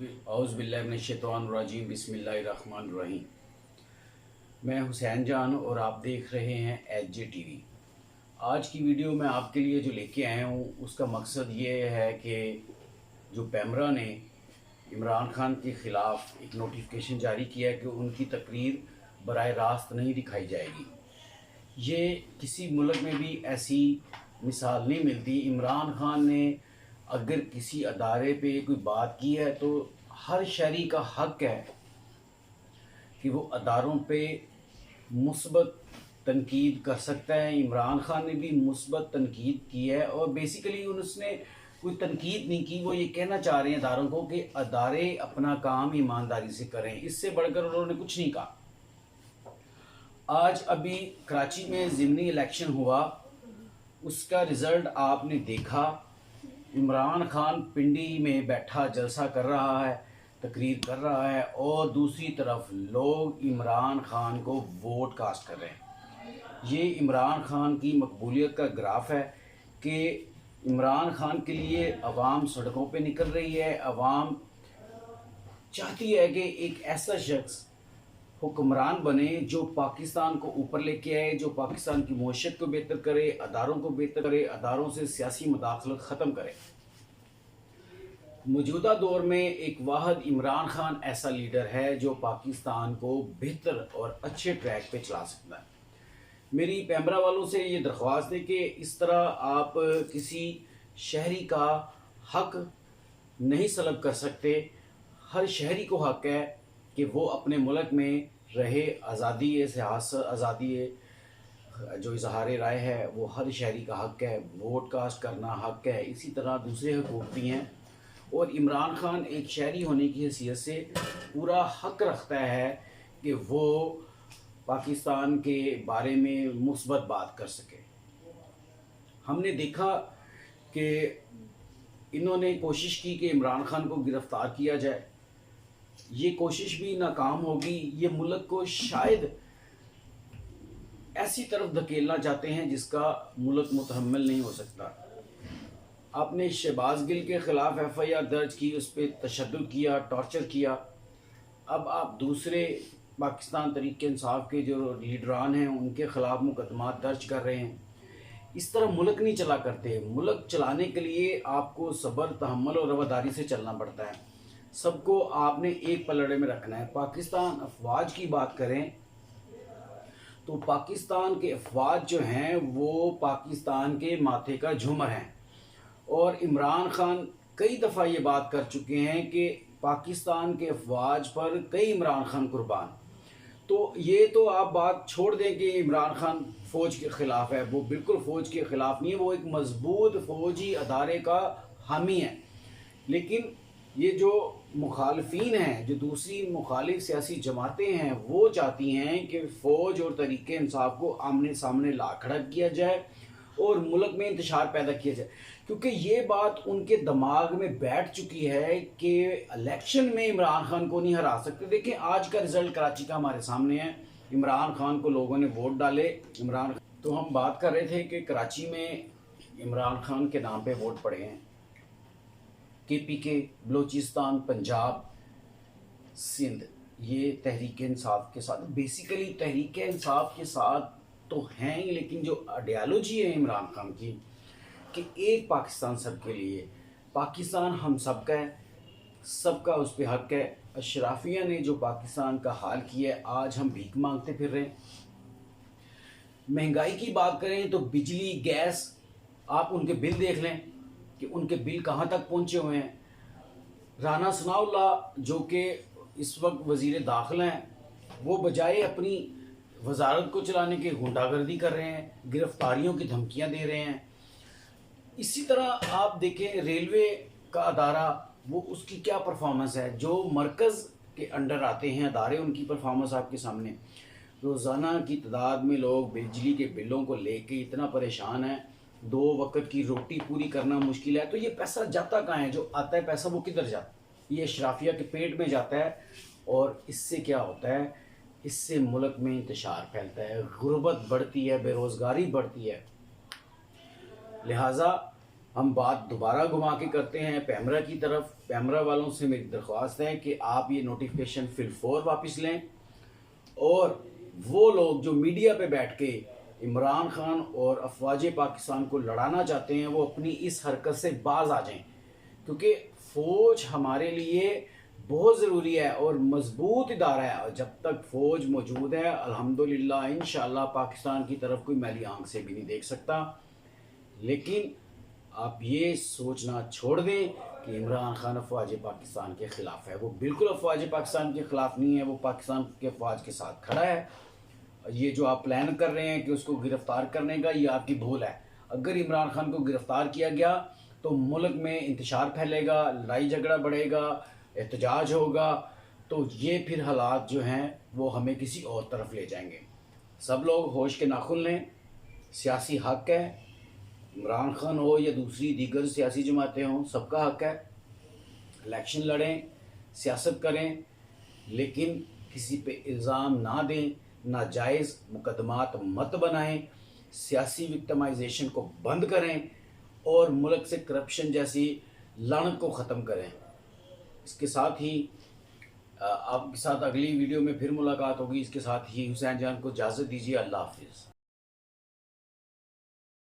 औज़ुबिल्लाहिमिनश्शैतानिर्रजीम बिस्मिल्लाहिर्रहमानिर्रहीम। मैं हुसैन जान और आप देख रहे हैं एच टीवी। आज की वीडियो मैं आपके लिए जो लेके आया हूँ उसका मकसद ये है कि जो पैमरा ने इमरान खान के ख़िलाफ़ एक नोटिफिकेशन जारी किया है कि उनकी तकरीर बराह रास्त नहीं दिखाई जाएगी। ये किसी मुल्क में भी ऐसी मिसाल नहीं मिलती। इमरान खान ने अगर किसी अदारे पे कोई बात की है तो हर शहरी का हक है कि वो अदारों पे मुस्बत तनकीद कर सकता है। इमरान खान ने भी मुस्बत तनकीद की है और बेसिकली उसने कोई तनकीद नहीं की, वो ये कहना चाह रहे हैं अदारों को कि अदारे अपना काम ईमानदारी से करें। इससे बढ़कर उन्होंने कुछ नहीं कहा। आज अभी कराची में ज़िमनी इलेक्शन हुआ, उसका रिज़ल्ट आपने देखा। इमरान खान पिंडी में बैठा जलसा कर रहा है, तकरीर कर रहा है और दूसरी तरफ लोग इमरान खान को वोट कास्ट कर रहे हैं। ये इमरान खान की मकबूलियत का ग्राफ है कि इमरान खान के लिए अवाम सड़कों पे निकल रही है। अवाम चाहती है कि एक ऐसा शख्स हुक्मरान बने जो पाकिस्तान को ऊपर लेके आए, जो पाकिस्तान की मईशत को बेहतर करे, अदारों को बेहतर करे, अदारों से सियासी मुदाखलत ख़त्म करे। मौजूदा दौर में एक वाहिद इमरान खान ऐसा लीडर है जो पाकिस्तान को बेहतर और अच्छे ट्रैक पे चला सकता है। मेरी पैमरा वालों से ये दरख्वास्त है कि इस तरह आप किसी शहरी का हक नहीं सलब कर सकते। हर शहरी को हक है कि वो अपने मुल्क में रहे। आज़ादी है, सियासत आज़ादी है, जो इजहार राय है वो हर शहरी का हक है। वोट कास्ट करना हक है, इसी तरह दूसरे हकूक़ भी हैं। और इमरान खान एक शहरी होने की हैसियत से पूरा हक रखता है कि वो पाकिस्तान के बारे में मुस्बत बात कर सके। हमने देखा कि इन्होंने कोशिश की कि इमरान खान को गिरफ़्तार किया जाए। ये कोशिश भी नाकाम होगी। ये मुल्क को शायद ऐसी तरफ धकेलना चाहते हैं जिसका मुल्क मुतहम्मिल नहीं हो सकता। आपने शहबाज गिल के ख़िलाफ़ FIR दर्ज की, उस पर तशद्दुद किया, टॉर्चर किया। अब आप दूसरे पाकिस्तान तहरीक इंसाफ के जो लीडरान हैं उनके ख़िलाफ़ मुकदमा दर्ज कर रहे हैं। इस तरह मुल्क नहीं चला करते। मुल्क चलाने के लिए आपको सब्र, तहम्मुल और रवादारी से चलना पड़ता है। सबको आपने एक पलड़े में रखना है। पाकिस्तान अफवाज की बात करें तो पाकिस्तान के अफवाज जो हैं वो पाकिस्तान के माथे का झूमर हैं। और इमरान खान कई दफ़ा ये बात कर चुके हैं कि पाकिस्तान के अफवाज पर कई इमरान खान कुर्बान। तो ये तो आप बात छोड़ दें कि इमरान खान फ़ौज के ख़िलाफ़ है। वो बिल्कुल फ़ौज के ख़िलाफ़ नहीं है, वो एक मजबूत फ़ौजी अदारे का हामी है। लेकिन ये जो मुखालफीन हैं, जो दूसरी मुखालिफ सियासी जमातें हैं, वो चाहती हैं कि फ़ौज और तहरीक इंसाफ को आमने सामने ला खड़ा किया जाए और मुल्क में इंतशार पैदा किया जाए, क्योंकि ये बात उनके दिमाग में बैठ चुकी है कि इलेक्शन में इमरान खान को नहीं हरा सकते। देखें आज का रिज़ल्ट कराची का हमारे सामने है। इमरान खान को लोगों ने वोट डाले। इमरान तो हम बात कर रहे थे कि कराची में इमरान खान के नाम पे वोट पड़े हैं। KPK, बलोचिस्तान, पंजाब, सिंध, ये तहरीक इंसाफ के साथ, बेसिकली तहरीक इंसाफ के साथ तो हैं ही, लेकिन जो आइडियालॉजी है इमरान खान की कि एक पाकिस्तान सबके लिए, पाकिस्तान हम सब का है, सबका उस पर हक है। अशराफिया ने जो पाकिस्तान का हाल किया है, आज हम भीख मांगते फिर रहे हैं। महंगाई की बात करें तो बिजली, गैस, आप उनके बिल देख लें कि उनके बिल कहाँ तक पहुँचे हुए हैं। राना सनाउल्लाह जो कि इस वक्त वज़ीर दाखिला हैं, वो बजाय अपनी वजारत को चलाने के गुंडागर्दी कर रहे हैं, गिरफ्तारियों की धमकियां दे रहे हैं। इसी तरह आप देखें रेलवे का अदारा, वो उसकी क्या परफॉर्मेंस है। जो मरकज़ के अंडर आते हैं अदारे, उनकी परफॉर्मेंस आपके सामने। रोज़ाना की तादाद में लोग बिजली के बिलों को लेके इतना परेशान हैं, 2 वक्त की रोटी पूरी करना मुश्किल है। तो ये पैसा जाता कहाँ है? जो आता है पैसा वो किधर जाता है? ये अशराफिया के पेट में जाता है। और इससे क्या होता है? इससे मुल्क में इंतशार फैलता है, गुर्बत बढ़ती है, बेरोज़गारी बढ़ती है। लिहाजा ہم بات دوبارہ گھما کے کرتے ہیں پیمرا کی طرف۔ پیمرا والوں سے میری درخواست ہے کہ آپ یہ نوٹیفیکیشن فی الفور واپس لیں، اور وہ لوگ جو میڈیا پہ بیٹھ کے عمران خان اور افواج پاکستان کو لڑانا چاہتے ہیں وہ اپنی اس حرکت سے باز آ جائیں، کیونکہ فوج ہمارے لیے بہت ضروری ہے اور مضبوط ادارہ ہے، اور جب تک فوج موجود ہے الحمدللہ انشاءاللہ پاکستان کی طرف کوئی میلی آنکھ سے بھی نہیں دیکھ سکتا۔ لیکن آپ یہ سوچنا چھوڑ دیں کہ عمران خان افواج پاکستان کے خلاف ہے، وہ بالکل افواج پاکستان کے خلاف نہیں ہے، وہ پاکستان کے افواج کے ساتھ کھڑا ہے۔ یہ جو آپ پلان کر رہے ہیں کہ اس کو گرفتار کرنے کا، یہ آپ کی بھول ہے۔ اگر عمران خان کو گرفتار کیا گیا تو ملک میں انتشار پھیلے گا، لڑائی جھگڑا بڑھے گا، احتجاج ہوگا، تو یہ پھر حالات جو ہیں وہ ہمیں کسی اور طرف لے جائیں گے۔ سب لوگ ہوش کے ناخن لیں، سیاسی حق ہے، عمران خان ہو یا دوسری دیگر سیاسی جماعتیں ہوں، سب کا حق ہے، الیکشن لڑیں، سیاست کریں، لیکن کسی پہ الزام نہ دیں، ناجائز مقدمات مت بنائیں، سیاسی وکٹمائزیشن کو بند کریں اور ملک سے کرپشن جیسی لعنت کو ختم کریں۔ اس کے ساتھ ہی آپ کے ساتھ اگلی ویڈیو میں پھر ملاقات ہوگی۔ اس کے ساتھ ہی حسین جان کو اجازت دیجیے، اللہ حافظ۔